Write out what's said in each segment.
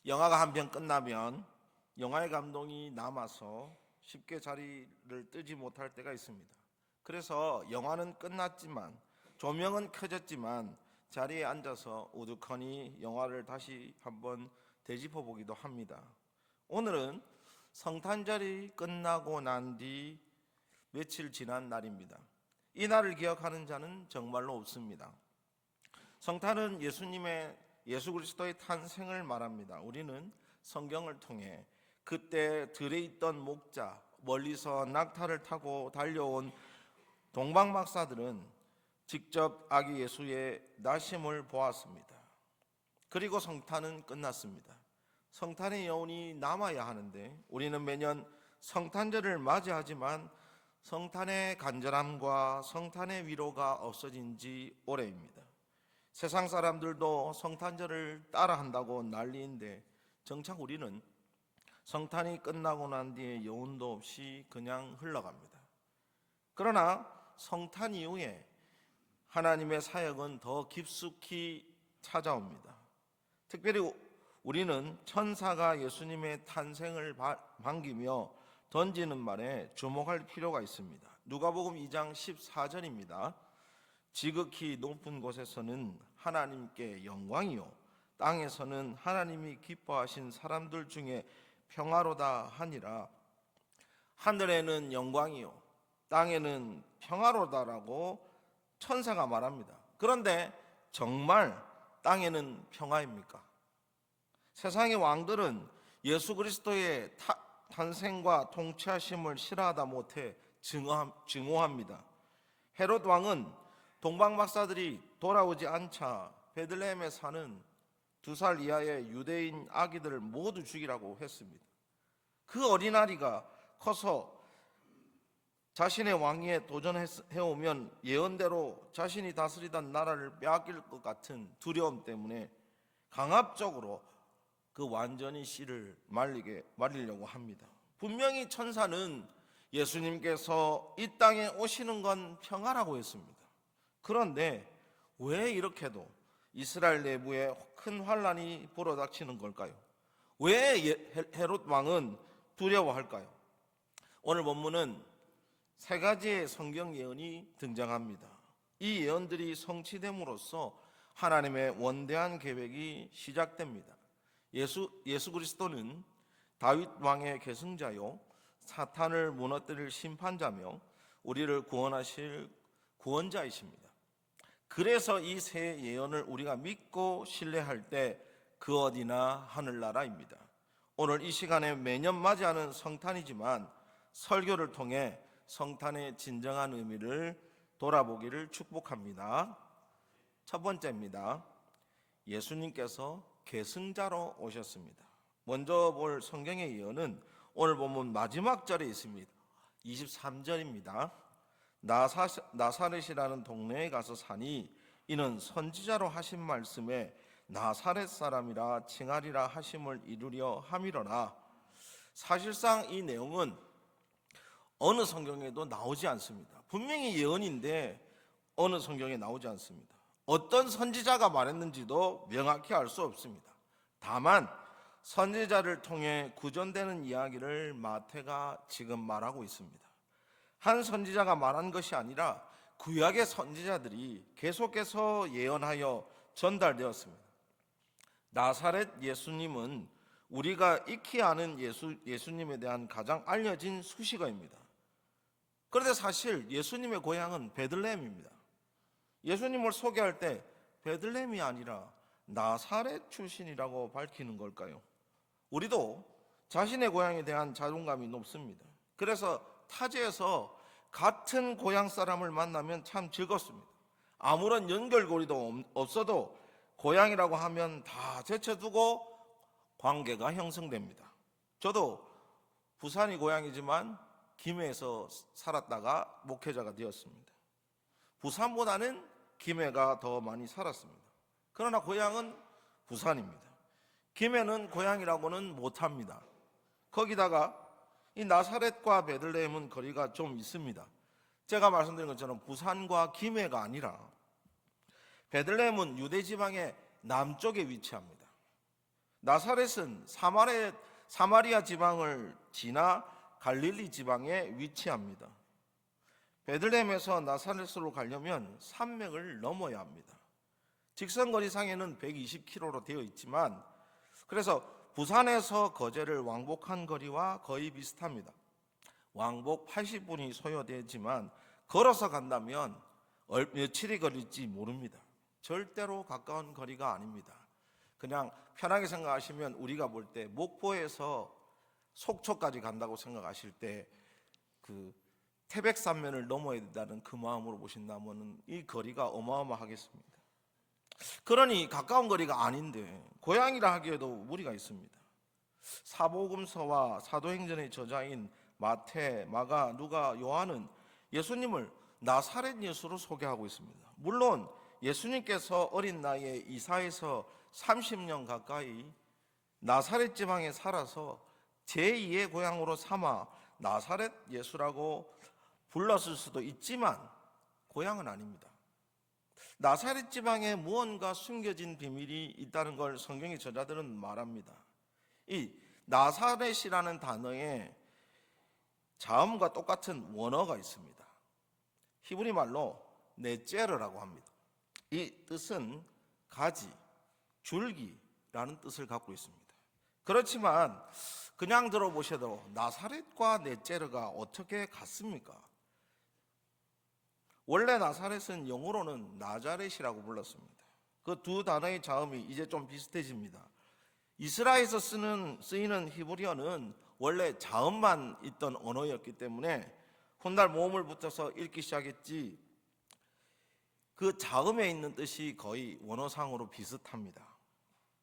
영화가 한 편 끝나면 영화의 감동이 남아서 쉽게 자리를 뜨지 못할 때가 있습니다. 그래서 영화는 끝났지만 조명은 켜졌지만 자리에 앉아서 우두커니 영화를 다시 한번 되짚어 보기도 합니다. 오늘은 성탄절이 끝나고 난 뒤 며칠 지난 날입니다. 이 날을 기억하는 자는 정말로 없습니다. 성탄은 예수 그리스도의 탄생을 말합니다. 우리는 성경을 통해 그때 들에 있던 목자, 멀리서 낙타를 타고 달려온 동방박사들은 직접 아기 예수의 나심을 보았습니다. 그리고 성탄은 끝났습니다. 성탄의 여운이 남아야 하는데 우리는 매년 성탄절을 맞이하지만 성탄의 간절함과 성탄의 위로가 없어진 지 오래입니다. 세상 사람들도 성탄절을 따라한다고 난리인데 정작 우리는 성탄이 끝나고 난 뒤에 여운도 없이 그냥 흘러갑니다. 그러나 성탄 이후에 하나님의 사역은 더 깊숙이 찾아옵니다. 특별히 우리는 천사가 예수님의 탄생을 반기며 던지는 말에 주목할 필요가 있습니다. 누가복음 2장 14절입니다. 지극히 높은 곳에서는 하나님께 영광이요 땅에서는 하나님이 기뻐하신 사람들 중에 평화로다 하니라. 하늘에는 영광이요 땅에는 평화로다라고 천사가 말합니다. 그런데 정말 땅에는 평화입니까? 세상의 왕들은 예수 그리스도의 탄생과 통치하심을 싫어하다 못해 증오합니다. 헤롯 왕은 동방박사들이 돌아오지 않자 베들레헴에 사는 2살 이하의 유대인 아기들을 모두 죽이라고 했습니다. 그 어린아이가 커서 자신의 왕위에 도전해오면 예언대로 자신이 다스리던 나라를 빼앗길 것 같은 두려움 때문에 강압적으로 그 완전히 씨를 말리려고 합니다. 분명히 천사는 예수님께서 이 땅에 오시는 건 평화라고 했습니다. 그런데 왜 이렇게도 이스라엘 내부에 큰 환란이 불어닥치는 걸까요? 왜 헤롯 왕은 두려워할까요? 오늘 본문은 3가지의 성경 예언이 등장합니다. 이 예언들이 성취됨으로써 하나님의 원대한 계획이 시작됩니다. 예수 그리스도는 다윗 왕의 계승자요 사탄을 무너뜨릴 심판자며 우리를 구원하실 구원자이십니다. 그래서 이 세 예언을 우리가 믿고 신뢰할 때 그 어디나 하늘나라입니다. 오늘 이 시간에 매년 맞이하는 성탄이지만 설교를 통해 성탄의 진정한 의미를 돌아보기를 축복합니다. 첫 번째입니다. 예수님께서 계승자로 오셨습니다. 먼저 볼 성경의 예언은 오늘 본문 마지막 절에 있습니다. 23절입니다. 나사렛이라는 동네에 가서 사니 이는 선지자로 하신 말씀에 나사렛 사람이라 칭하리라 하심을 이루려 함이로라. 사실상 이 내용은 어느 성경에도 나오지 않습니다. 분명히 예언인데 어느 성경에 나오지 않습니다. 어떤 선지자가 말했는지도 명확히 알 수 없습니다. 다만 선지자를 통해 구전되는 이야기를 마태가 지금 말하고 있습니다. 한 선지자가 말한 것이 아니라 구약의 선지자들이 계속해서 예언하여 전달되었습니다. 나사렛 예수님은 우리가 익히 아는 예수님에 대한 가장 알려진 수식어입니다. 그런데 사실 예수님의 고향은 베들레헴입니다. 예수님을 소개할 때 베들레헴이 아니라 나사렛 출신이라고 밝히는 걸까요? 우리도 자신의 고향에 대한 자존감이 높습니다. 그래서 타지에서 같은 고향 사람을 만나면 참 즐겁습니다. 아무런 연결고리도 없어도 고향이라고 하면 다 제쳐두고 관계가 형성됩니다. 저도 부산이 고향이지만 김해에서 살았다가 목회자가 되었습니다. 부산보다는 김해가 더 많이 살았습니다. 그러나 고향은 부산입니다. 김해는 고향이라고는 못합니다. 거기다가 이 나사렛과 베들레헴은 거리가 좀 있습니다. 제가 말씀드린 것처럼 부산과 김해가 아니라 베들레헴은 유대 지방의 남쪽에 위치합니다. 나사렛은 사마리아 지방을 지나 갈릴리 지방에 위치합니다. 베들레헴에서 나사렛으로 가려면 산맥을 넘어야 합니다. 직선거리상에는 120km로 되어 있지만, 그래서 부산에서 거제를 왕복한 거리와 거의 비슷합니다. 왕복 80분이 소요되지만 걸어서 간다면 며칠이 걸릴지 모릅니다. 절대로 가까운 거리가 아닙니다. 그냥 편하게 생각하시면, 우리가 볼 때 목포에서 속초까지 간다고 생각하실 때 그 태백산면을 넘어야 된다는 그 마음으로 보신다면 이 거리가 어마어마하겠습니다. 그러니 가까운 거리가 아닌데 고향이라 하기에도 무리가 있습니다. 사복음서와 사도행전의 저자인 마태, 마가, 누가, 요한은 예수님을 나사렛 예수로 소개하고 있습니다. 물론 예수님께서 어린 나이에 이사에서 30년 가까이 나사렛 지방에 살아서 제2의 고향으로 삼아 나사렛 예수라고 불렀을 수도 있지만 고향은 아닙니다. 나사렛 지방에 무언가 숨겨진 비밀이 있다는 걸 성경의 저자들은 말합니다. 이 나사렛이라는 단어에 자음과 똑같은 원어가 있습니다. 히브리 말로 네제르라고 합니다. 이 뜻은 가지, 줄기라는 뜻을 갖고 있습니다. 그렇지만 그냥 들어보셔도 나사렛과 네제르가 어떻게 같습니까? 원래 나사렛은 영어로는 나자렛이라고 불렀습니다. 그 두 단어의 자음이 이제 좀 비슷해집니다. 이스라엘에서 쓰이는 히브리어는 원래 자음만 있던 언어였기 때문에 훗날 모음을 붙여서 읽기 시작했지, 그 자음에 있는 뜻이 거의 원어상으로 비슷합니다.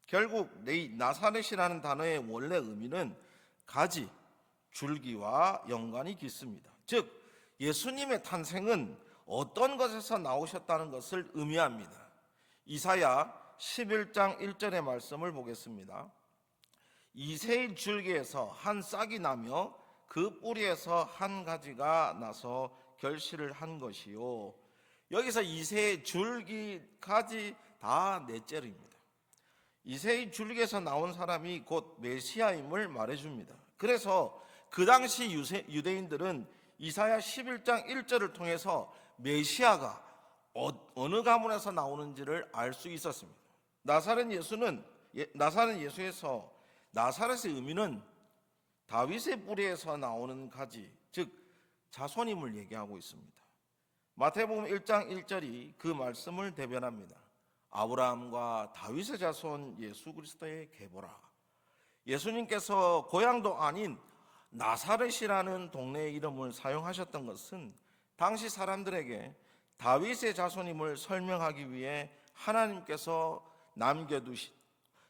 결국 나사렛이라는 단어의 원래 의미는 가지, 줄기와 연관이 깊습니다. 즉 예수님의 탄생은 어떤 것에서 나오셨다는 것을 의미합니다. 이사야 11장 1절의 말씀을 보겠습니다. 이새의 줄기에서 한 싹이 나며 그 뿌리에서 한 가지가 나서 결실을 한 것이요. 여기서 이새의 줄기, 가지 다 네제르입니다. 이새의 줄기에서 나온 사람이 곧 메시아임을 말해줍니다. 그래서 그 당시 유대인들은 이사야 11장 1절을 통해서 메시아가 어느 가문에서 나오는지를 알 수 있었습니다. 나사렛 예수에서 나사렛의 의미는 다윗의 뿌리에서 나오는 가지, 즉 자손임을 얘기하고 있습니다. 마태복음 1장 1절이 그 말씀을 대변합니다. 아브라함과 다윗의 자손 예수 그리스도의 계보라. 예수님께서 고향도 아닌 나사렛이라는 동네의 이름을 사용하셨던 것은 당시 사람들에게 다윗의 자손임을 설명하기 위해 하나님께서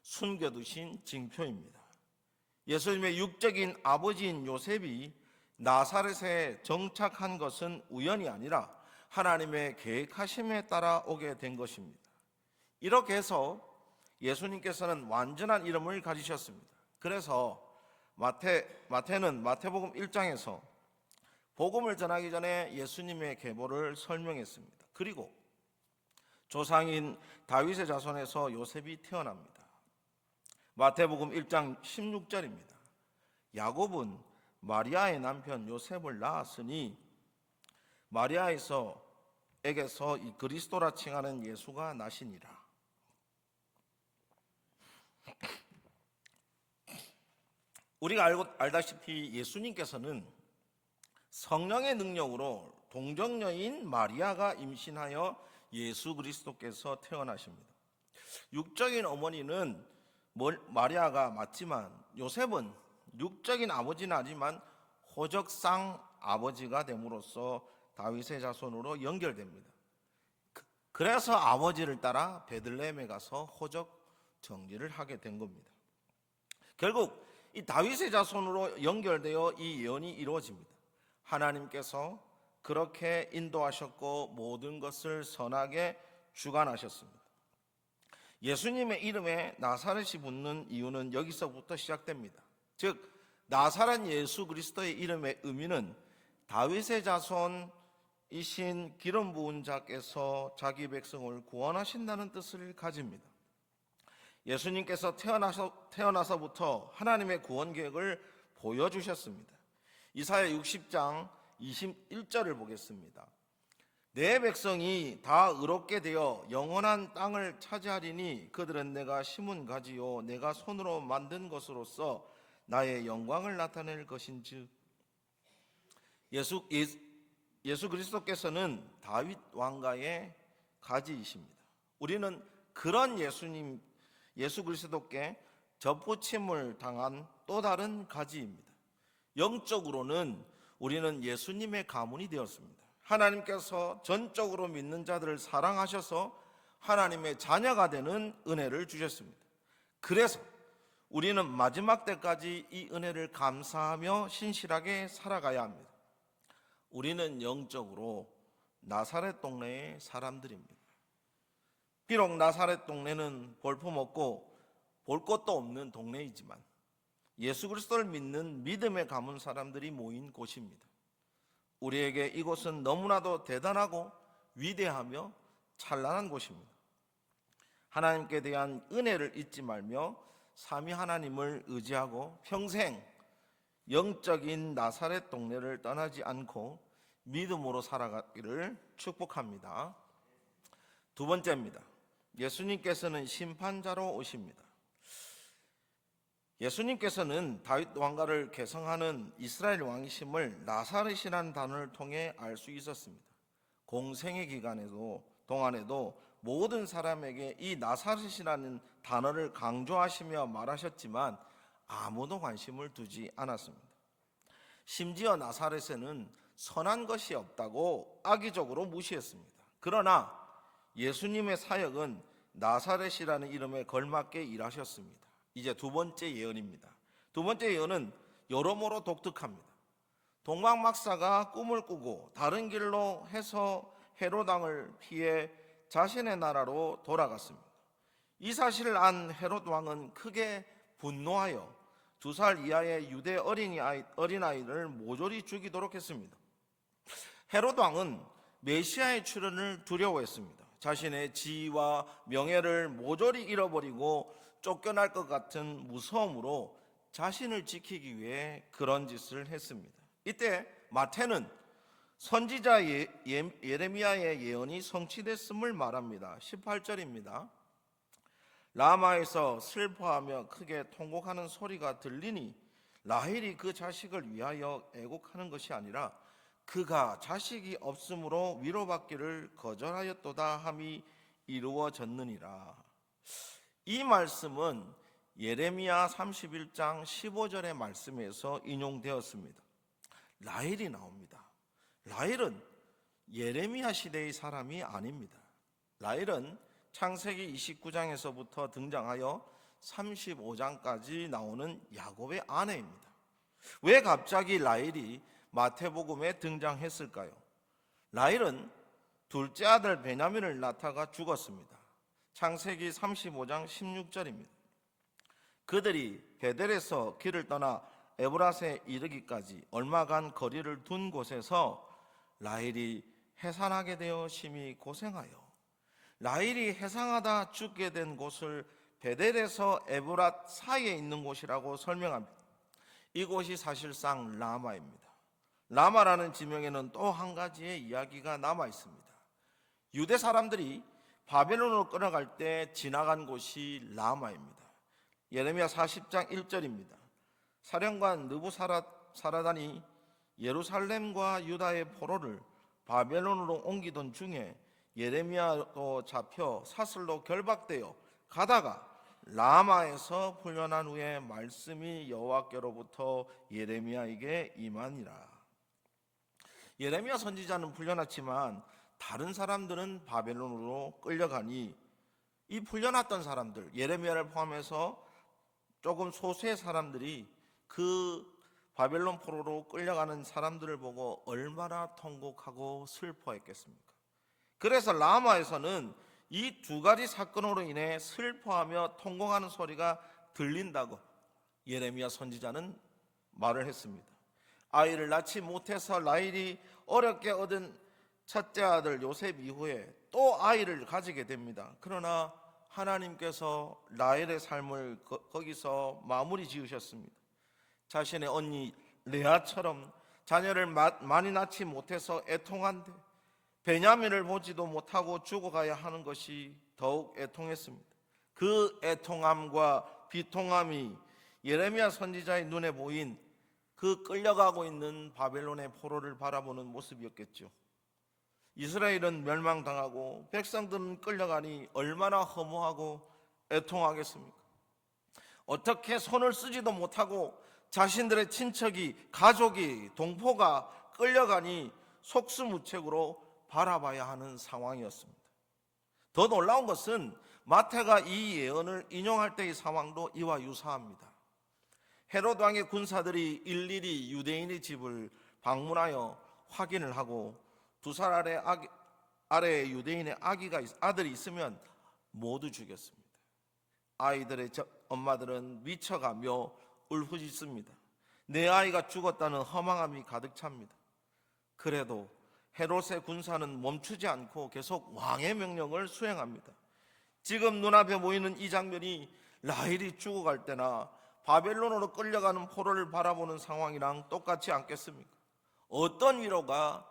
숨겨두신 징표입니다. 예수님의 육적인 아버지인 요셉이 나사렛에 정착한 것은 우연이 아니라 하나님의 계획하심에 따라 오게 된 것입니다. 이렇게 해서 예수님께서는 완전한 이름을 가지셨습니다. 그래서 마태는 마태복음 1장에서 복음을 전하기 전에 예수님의 계보를 설명했습니다. 그리고 조상인 다윗의 자손에서 요셉이 태어납니다. 마태복음 1장 16절입니다. 야곱은 마리아의 남편 요셉을 낳았으니 마리아에게서 이 그리스도라 칭하는 예수가 나시니라. 우리가 알다시피 예수님께서는 성령의 능력으로 동정녀인 마리아가 임신하여 예수 그리스도께서 태어나십니다. 육적인 어머니는 마리아가 맞지만 요셉은 육적인 아버지는 아니지만 호적상 아버지가 됨으로써 다윗의 자손으로 연결됩니다. 그래서 아버지를 따라 베들레헴에 가서 호적 정리를 하게 된 겁니다. 결국 이 다윗의 자손으로 연결되어 이 예언이 이루어집니다. 하나님께서 그렇게 인도하셨고 모든 것을 선하게 주관하셨습니다. 예수님의 이름에 나사렛이 붙는 이유는 여기서부터 시작됩니다. 즉 나사렛 예수 그리스도의 이름의 의미는 다윗의 자손이신 기름 부은 자께서 자기 백성을 구원하신다는 뜻을 가집니다. 예수님께서 태어나서부터 하나님의 구원 계획을 보여주셨습니다. 이사야 60장 21절을 보겠습니다. 내 백성이 다 의롭게 되어 영원한 땅을 차지하리니 그들은 내가 심은 가지요 내가 손으로 만든 것으로서 나의 영광을 나타낼 것인즉. 예수 그리스도께서는 다윗 왕가의 가지이십니다. 우리는 그런 예수 그리스도께 접붙임을 당한 또 다른 가지입니다. 영적으로는 우리는 예수님의 가문이 되었습니다. 하나님께서 전적으로 믿는 자들을 사랑하셔서 하나님의 자녀가 되는 은혜를 주셨습니다. 그래서 우리는 마지막 때까지 이 은혜를 감사하며 신실하게 살아가야 합니다. 우리는 영적으로 나사렛 동네의 사람들입니다. 비록 나사렛 동네는 볼품없고 볼 것도 없는 동네이지만 예수 그리스도를 믿는 믿음의 가문 사람들이 모인 곳입니다. 우리에게 이곳은 너무나도 대단하고 위대하며 찬란한 곳입니다. 하나님께 대한 은혜를 잊지 말며 삼위 하나님을 의지하고 평생 영적인 나사렛 동네를 떠나지 않고 믿음으로 살아가기를 축복합니다. 두 번째입니다. 예수님께서는 심판자로 오십니다. 예수님께서는 다윗 왕가를 계승하는 이스라엘 왕이심을 나사렛이라는 단어를 통해 알 수 있었습니다. 공생의 동안에도 모든 사람에게 이 나사렛이라는 단어를 강조하시며 말하셨지만 아무도 관심을 두지 않았습니다. 심지어 나사렛에는 선한 것이 없다고 악의적으로 무시했습니다. 그러나 예수님의 사역은 나사렛이라는 이름에 걸맞게 일하셨습니다. 이제 두 번째 예언입니다. 두 번째 예언은 여러모로 독특합니다. 동방박사가 꿈을 꾸고 다른 길로 해서 헤롯 왕을 피해 자신의 나라로 돌아갔습니다. 이 사실을 안 헤롯 왕은 크게 분노하여 2살 이하의 유대 어린아이를 모조리 죽이도록 했습니다. 헤롯 왕은 메시아의 출현을 두려워했습니다. 자신의 지위와 명예를 모조리 잃어버리고 쫓겨날 것 같은 무서움으로 자신을 지키기 위해 그런 짓을 했습니다. 이때 마태는 선지자 예레미야의 예언이 성취됐음을 말합니다. 18절입니다. 라마에서 슬퍼하며 크게 통곡하는 소리가 들리니 라헬이 그 자식을 위하여 애곡하는 것이 아니라 그가 자식이 없으므로 위로받기를 거절하였도다 함이 이루어졌느니라. 이 말씀은 예레미야 31장 15절의 말씀에서 인용되었습니다. 라헬이 나옵니다. 라헬은 예레미야 시대의 사람이 아닙니다. 라헬은 창세기 29장에서부터 등장하여 35장까지 나오는 야곱의 아내입니다. 왜 갑자기 라헬이 마태복음에 등장했을까요? 라헬은 둘째 아들 베냐민을 낳다가 죽었습니다. 창세기 35장 16절입니다. 그들이 베델에서 길을 떠나 에브라스에 이르기까지 얼마간 거리를 둔 곳에서 라헬이 해산하게 되어 심히 고생하여 라헬이 해상하다 죽게 된 곳을 베델에서 에브랏 사이에 있는 곳이라고 설명합니다. 이곳이 사실상 라마입니다. 라마라는 지명에는 또 한 가지의 이야기가 남아 있습니다. 유대 사람들이 바벨론으로 끌어갈 때 지나간 곳이 라마입니다. 예레미야 40장 1절입니다. 사령관 느부사라단이 예루살렘과 유다의 포로를 바벨론으로 옮기던 중에 예레미야도 잡혀 사슬로 결박되어 가다가 라마에서 풀려난 후에 말씀이 여호와께로부터 예레미야에게 임하니라. 예레미야 선지자는 풀려났지만 다른 사람들은 바벨론으로 끌려가니 이 풀려났던 사람들, 예레미야를 포함해서 조금 소수의 사람들이 그 바벨론 포로로 끌려가는 사람들을 보고 얼마나 통곡하고 슬퍼했겠습니까? 그래서 라마에서는 이 두 가지 사건으로 인해 슬퍼하며 통곡하는 소리가 들린다고 예레미야 선지자는 말을 했습니다. 아이를 낳지 못해서 라헬이 어렵게 얻은 첫째 아들 요셉 이후에 또 아이를 가지게 됩니다. 그러나 하나님께서 라헬의 삶을 거기서 마무리 지으셨습니다. 자신의 언니 레아처럼 자녀를 많이 낳지 못해서 애통한데 베냐민을 보지도 못하고 죽어가야 하는 것이 더욱 애통했습니다. 그 애통함과 비통함이 예레미야 선지자의 눈에 보인 그 끌려가고 있는 바벨론의 포로를 바라보는 모습이었겠죠. 이스라엘은 멸망당하고 백성들은 끌려가니 얼마나 허무하고 애통하겠습니까? 어떻게 손을 쓰지도 못하고 자신들의 친척이, 가족이, 동포가 끌려가니 속수무책으로 바라봐야 하는 상황이었습니다. 더 놀라운 것은 마태가 이 예언을 인용할 때의 상황도 이와 유사합니다. 헤롯 왕의 군사들이 일일이 유대인의 집을 방문하여 확인을 하고 2살 아래에 유대인의 아들이 있으면 모두 죽였습니다. 아이들의 엄마들은 미쳐가며 울부짖습니다. 내 아이가 죽었다는 허망함이 가득 찹니다. 그래도 헤롯의 군사는 멈추지 않고 계속 왕의 명령을 수행합니다. 지금 눈앞에 보이는 이 장면이 라헬이 죽어갈 때나 바벨론으로 끌려가는 포로를 바라보는 상황이랑 똑같지 않겠습니까? 어떤 위로가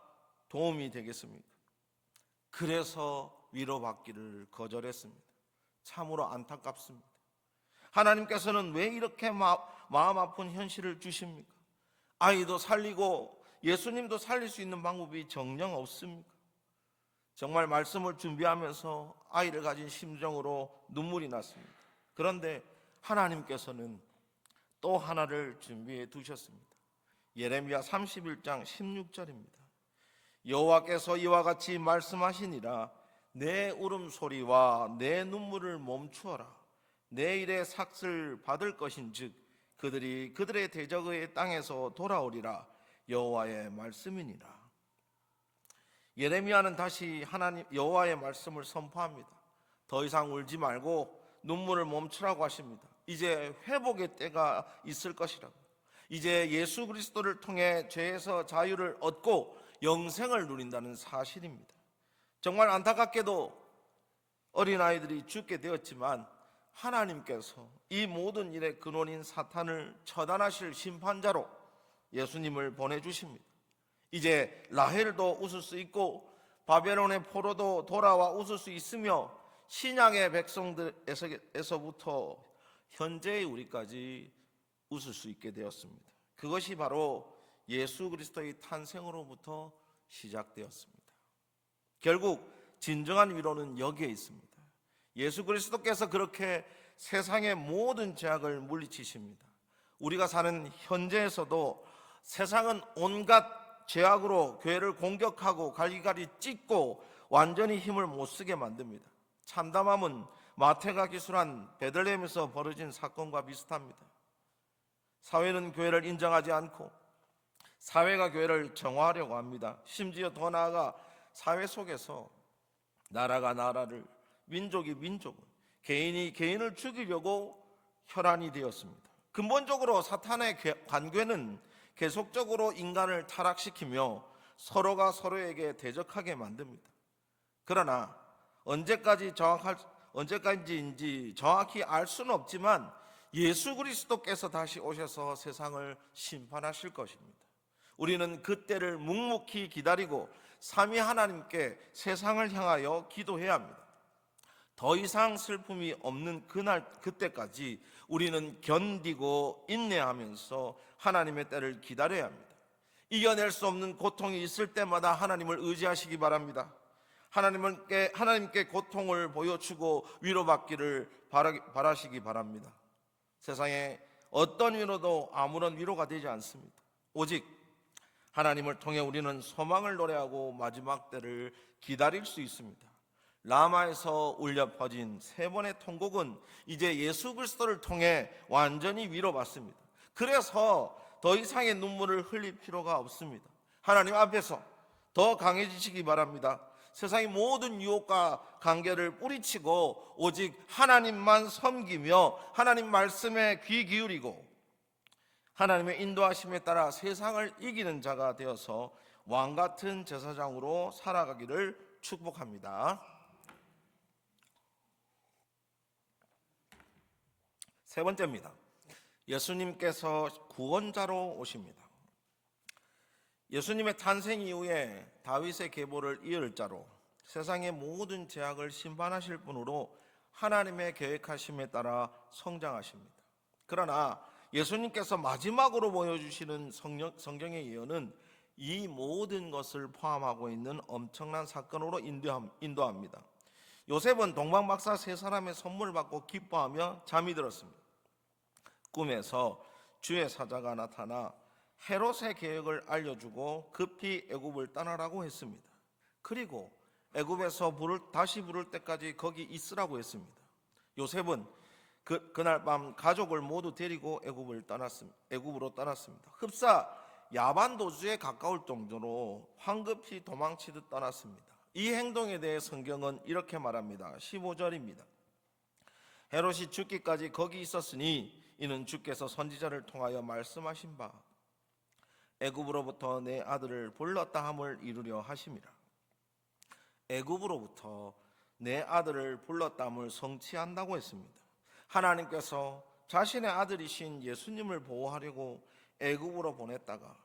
도움이 되겠습니까? 그래서 위로받기를 거절했습니다. 참으로 안타깝습니다. 하나님께서는 왜 이렇게 마음 아픈 현실을 주십니까? 아이도 살리고 예수님도 살릴 수 있는 방법이 정녕 없습니까? 정말 말씀을 준비하면서 아이를 가진 심정으로 눈물이 났습니다. 그런데 하나님께서는 또 하나를 준비해 두셨습니다. 예레미야 31장 16절입니다. 여호와께서 이와 같이 말씀하시니라. 내 울음소리와 내 눈물을 멈추어라. 내 일의 삭슬 받을 것인즉 그들이 그들의 대적의 땅에서 돌아오리라. 여호와의 말씀이니라. 예레미야는 다시 하나님 여호와의 말씀을 선포합니다. 더 이상 울지 말고 눈물을 멈추라고 하십니다. 이제 회복의 때가 있을 것이라고. 이제 예수 그리스도를 통해 죄에서 자유를 얻고 영생을 누린다는 사실입니다. 정말 안타깝게도 어린아이들이 죽게 되었지만 하나님께서 이 모든 일의 근원인 사탄을 처단하실 심판자로 예수님을 보내주십니다. 이제 라헬도 웃을 수 있고 바벨론의 포로도 돌아와 웃을 수 있으며 신약의 백성들에서부터 현재의 우리까지 웃을 수 있게 되었습니다. 그것이 바로 예수 그리스도의 탄생으로부터 시작되었습니다. 결국 진정한 위로는 여기에 있습니다. 예수 그리스도께서 그렇게 세상의 모든 죄악을 물리치십니다. 우리가 사는 현재에서도 세상은 온갖 죄악으로 교회를 공격하고 갈기갈기 찢고 완전히 힘을 못 쓰게 만듭니다. 참담함은 마태가 기술한 베들레헴에서 벌어진 사건과 비슷합니다. 사회는 교회를 인정하지 않고 사회가 교회를 정화하려고 합니다. 심지어 더 나아가 사회 속에서 나라가 나라를, 민족이 민족을, 개인이 개인을 죽이려고 혈안이 되었습니다. 근본적으로 사탄의 관궤는 계속적으로 인간을 타락시키며 서로가 서로에게 대적하게 만듭니다. 그러나 언제까지인지 정확히 알 수는 없지만 예수 그리스도께서 다시 오셔서 세상을 심판하실 것입니다. 우리는 그때를 묵묵히 기다리고 삼위 하나님께 세상을 향하여 기도해야 합니다. 더 이상 슬픔이 없는 그때까지 우리는 견디고 인내하면서 하나님의 때를 기다려야 합니다. 이겨낼 수 없는 고통이 있을 때마다 하나님을 의지하시기 바랍니다. 하나님께 고통을 보여주고 위로받기를 바라시기 바랍니다. 세상에 어떤 위로도 아무런 위로가 되지 않습니다. 오직 하나님을 통해 우리는 소망을 노래하고 마지막 때를 기다릴 수 있습니다. 라마에서 울려 퍼진 3번의 통곡은 이제 예수 그리스도를 통해 완전히 위로받습니다. 그래서 더 이상의 눈물을 흘릴 필요가 없습니다. 하나님 앞에서 더 강해지시기 바랍니다. 세상의 모든 유혹과 관계를 뿌리치고 오직 하나님만 섬기며 하나님 말씀에 귀 기울이고 하나님의 인도하심에 따라 세상을 이기는 자가 되어서 왕같은 제사장으로 살아가기를 축복합니다. 세 번째입니다. 예수님께서 구원자로 오십니다. 예수님의 탄생 이후에 다윗의 계보를 이을 자로 세상의 모든 죄악을 심판하실 분으로 하나님의 계획하심에 따라 성장하십니다. 그러나 예수님께서 마지막으로 보여주시는 성경의 예언은 이 모든 것을 포함하고 있는 엄청난 사건으로 인도합니다. 요셉은 동방박사 세 사람의 선물을 받고 기뻐하며 잠이 들었습니다. 꿈에서 주의 사자가 나타나 헤롯의 계획을 알려주고 급히 애굽을 떠나라고 했습니다. 그리고 애굽에서 다시 부를 때까지 거기 있으라고 했습니다. 요셉은 그날 밤 가족을 모두 데리고 애굽으로 떠났습니다. 흡사 야반도주에 가까울 정도로 황급히 도망치듯 떠났습니다. 이 행동에 대해 성경은 이렇게 말합니다. 15절입니다. 헤롯이 죽기까지 거기 있었으니 이는 주께서 선지자를 통하여 말씀하신 바 애굽으로부터 내 아들을 불렀다 함을 이루려 하심이라. 애굽으로부터 내 아들을 불렀다 함을 성취한다고 했습니다. 하나님께서 자신의 아들이신 예수님을 보호하려고 애굽으로 보냈다가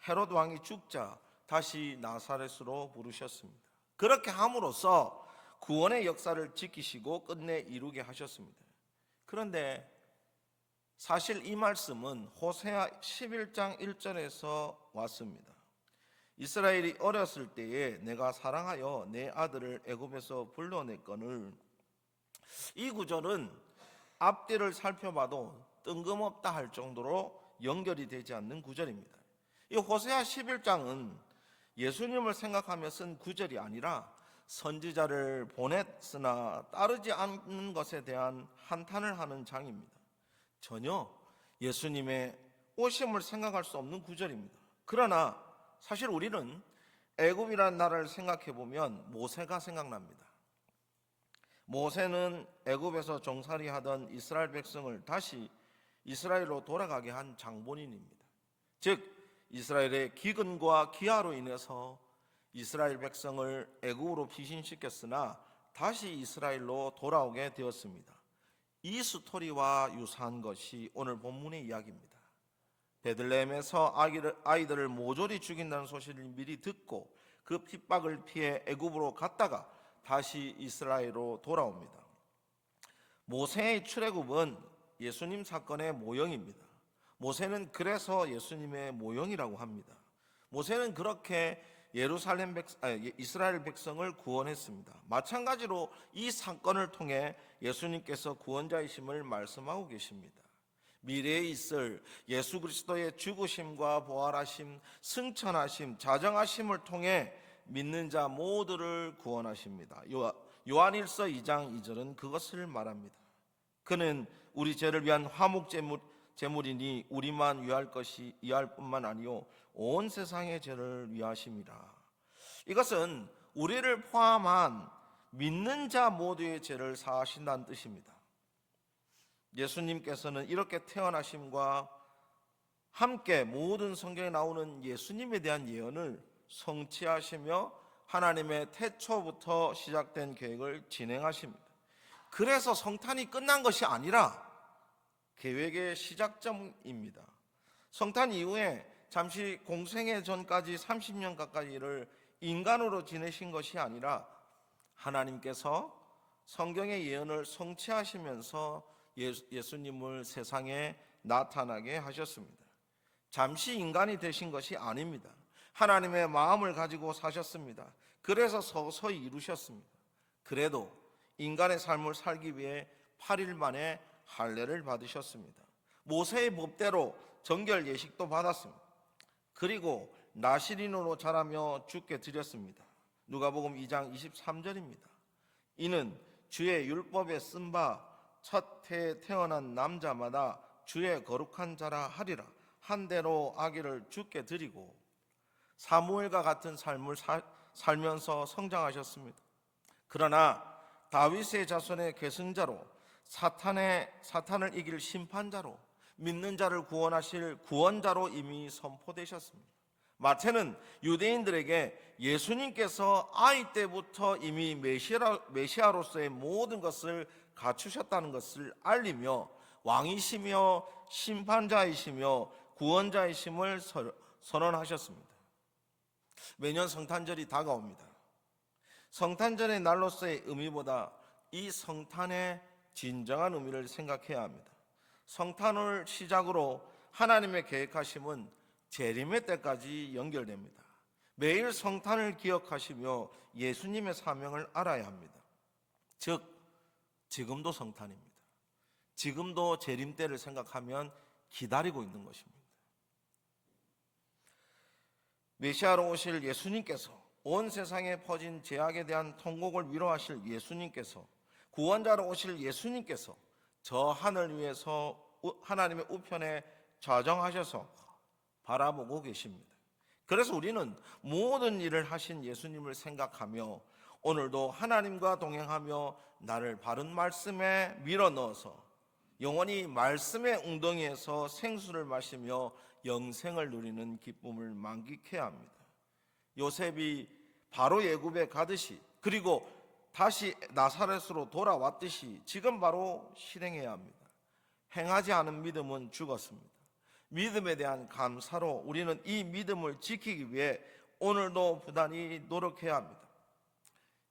헤롯 왕이 죽자 다시 나사렛으로 부르셨습니다. 그렇게 함으로써 구원의 역사를 지키시고 끝내 이루게 하셨습니다. 그런데 사실 이 말씀은 호세아 11장 1절에서 왔습니다. 이스라엘이 어렸을 때에 내가 사랑하여 내 아들을 애굽에서 불러냈거늘. 이 구절은 앞뒤를 살펴봐도 뜬금없다 할 정도로 연결이 되지 않는 구절입니다. 이 호세아 11장은 예수님을 생각하며 쓴 구절이 아니라 선지자를 보냈으나 따르지 않는 것에 대한 한탄을 하는 장입니다. 전혀 예수님의 오심을 생각할 수 없는 구절입니다. 그러나 사실 우리는 애굽이라는 나라를 생각해 보면 모세가 생각납니다. 모세는 애굽에서 종살이하던 이스라엘 백성을 다시 이스라엘로 돌아가게 한 장본인입니다. 즉 이스라엘의 기근과 기아로 인해서 이스라엘 백성을 애굽으로 피신시켰으나 다시 이스라엘로 돌아오게 되었습니다. 이 스토리와 유사한 것이 오늘 본문의 이야기입니다. 베들레헴에서 아이들을 모조리 죽인다는 소식을 미리 듣고 그 핍박을 피해 애굽으로 갔다가 다시 이스라엘로 돌아옵니다. 모세의 출애굽은 예수님 사건의 모형입니다. 모세는 그래서 예수님의 모형이라고 합니다. 모세는 그렇게 이스라엘 백성을 구원했습니다. 마찬가지로 이 사건을 통해 예수님께서 구원자이심을 말씀하고 계십니다. 미래에 있을 예수 그리스도의 죽으심과 부활하심, 승천하심, 자정하심을 통해 믿는 자 모두를 구원하십니다. 요한일서 2장 2절은 그것을 말합니다. 그는 우리 죄를 위한 화목 제물이니 우리만 위할 뿐만 아니요 온 세상의 죄를 위하심이라. 이것은 우리를 포함한 믿는 자 모두의 죄를 사하신다는 뜻입니다. 예수님께서는 이렇게 태어나심과 함께 모든 성경에 나오는 예수님에 대한 예언을 성취하시며 하나님의 태초부터 시작된 계획을 진행하십니다. 그래서 성탄이 끝난 것이 아니라 계획의 시작점입니다. 성탄 이후에 잠시 공생애 전까지 30년 가까이를 인간으로 지내신 것이 아니라 하나님께서 성경의 예언을 성취하시면서 예수님을 세상에 나타나게 하셨습니다. 잠시 인간이 되신 것이 아닙니다. 하나님의 마음을 가지고 사셨습니다. 그래서 서서히 이루셨습니다. 그래도 인간의 삶을 살기 위해 8일 만에 할례를 받으셨습니다. 모세의 법대로 정결 예식도 받았습니다. 그리고 나시린으로 자라며 주께 드렸습니다. 누가복음 2장 23절입니다. 이는 주의 율법에 쓴 바 첫 해에 태어난 남자마다 주의 거룩한 자라 하리라. 한 대로 아기를 주께 드리고 사무엘과 같은 삶을 살면서 성장하셨습니다. 그러나 다윗의 자손의 계승자로 사탄을 이길 심판자로 믿는 자를 구원하실 구원자로 이미 선포되셨습니다. 마태는 유대인들에게 예수님께서 아이 때부터 이미 메시아로서의 모든 것을 갖추셨다는 것을 알리며 왕이시며 심판자이시며 구원자이심을 선언하셨습니다. 매년 성탄절이 다가옵니다. 성탄절의 날로서의 의미보다 이 성탄의 진정한 의미를 생각해야 합니다. 성탄을 시작으로 하나님의 계획하심은 재림의 때까지 연결됩니다. 매일 성탄을 기억하시며 예수님의 사명을 알아야 합니다. 즉, 지금도 성탄입니다. 지금도 재림 때를 생각하면 기다리고 있는 것입니다. 메시아로 오실 예수님께서, 온 세상에 퍼진 죄악에 대한 통곡을 위로하실 예수님께서, 구원자로 오실 예수님께서 저 하늘 위에서 하나님의 우편에 좌정하셔서 바라보고 계십니다. 그래서 우리는 모든 일을 하신 예수님을 생각하며 오늘도 하나님과 동행하며 나를 바른 말씀에 밀어넣어서 영원히 말씀의 웅덩이에서 생수를 마시며 영생을 누리는 기쁨을 만끽해야 합니다. 요셉이 바로 애굽에 가듯이, 그리고 다시 나사렛으로 돌아왔듯이 지금 바로 실행해야 합니다. 행하지 않은 믿음은 죽었습니다. 믿음에 대한 감사로 우리는 이 믿음을 지키기 위해 오늘도 부단히 노력해야 합니다.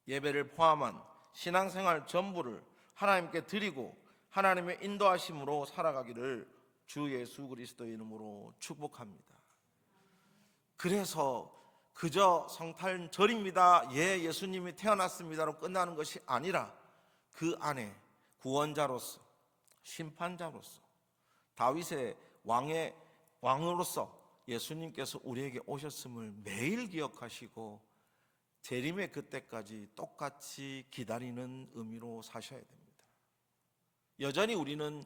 예배를 포함한 신앙생활 전부를 하나님께 드리고 하나님의 인도하심으로 살아가기를 주 예수 그리스도의 이름으로 축복합니다. 그래서 그저 성탄절입니다, 예, 예수님이 태어났습니다로 끝나는 것이 아니라 그 안에 구원자로서, 심판자로서, 다윗의 왕으로서 예수님께서 우리에게 오셨음을 매일 기억하시고 재림의 그때까지 똑같이 기다리는 의미로 사셔야 됩니다. 여전히 우리는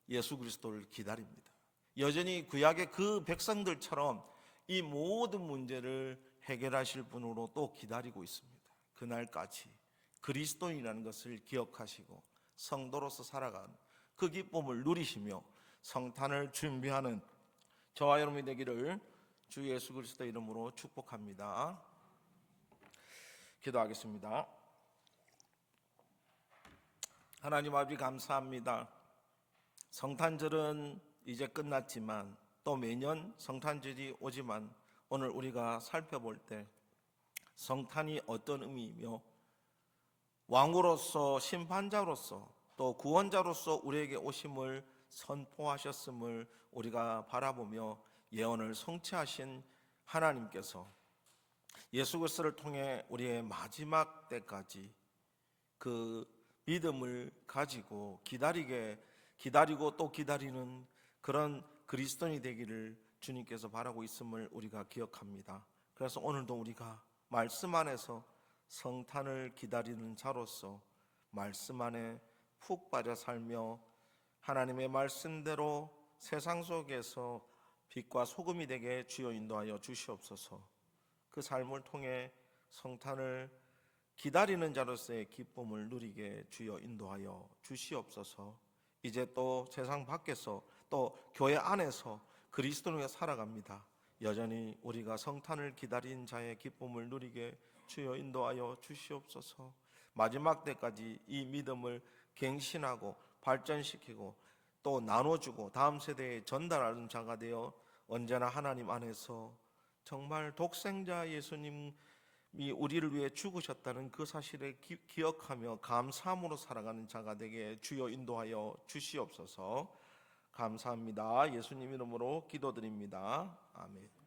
예수 그리스도를 기다립니다. 여전히 구약의 그 백성들처럼 이 모든 문제를 해결하실 분으로 또 기다리고 있습니다. 그날까지 그리스도인이라는 것을 기억하시고 성도로서 살아가는 그 기쁨을 누리시며 성탄을 준비하는 저와 여러분이 되기를 주 예수 그리스도의 이름으로 축복합니다. 기도하겠습니다. 하나님 아버지, 감사합니다. 성탄절은 이제 끝났지만 또 매년 성탄절이 오지만 오늘 우리가 살펴볼 때 성탄이 어떤 의미이며 왕으로서, 심판자로서, 또 구원자로서 우리에게 오심을 선포하셨음을 우리가 바라보며 예언을 성취하신 하나님께서 예수 그리스도를 통해 우리의 마지막 때까지 그 믿음을 가지고 기다리고 또 기다리는 그런 그리스도인이 되기를 주님께서 바라고 있음을 우리가 기억합니다. 그래서 오늘도 우리가 말씀 안에서 성탄을 기다리는 자로서 말씀 안에 푹 빠져 살며 하나님의 말씀대로 세상 속에서 빛과 소금이 되게 주여 인도하여 주시옵소서. 그 삶을 통해 성탄을 기다리는 자로서의 기쁨을 누리게 주여 인도하여 주시옵소서. 이제 또 세상 밖에서 또 교회 안에서 그리스도인으로 살아갑니다. 여전히 우리가 성탄을 기다린 자의 기쁨을 누리게 주여 인도하여 주시옵소서. 마지막 때까지 이 믿음을 갱신하고 발전시키고 또 나눠주고 다음 세대에 전달하는 자가 되어 언제나 하나님 안에서 정말 독생자 예수님이 우리를 위해 죽으셨다는 그 사실을 기억하며 감사함으로 살아가는 자가 되게 주여 인도하여 주시옵소서. 감사합니다. 예수님 이름으로 기도드립니다. 아멘.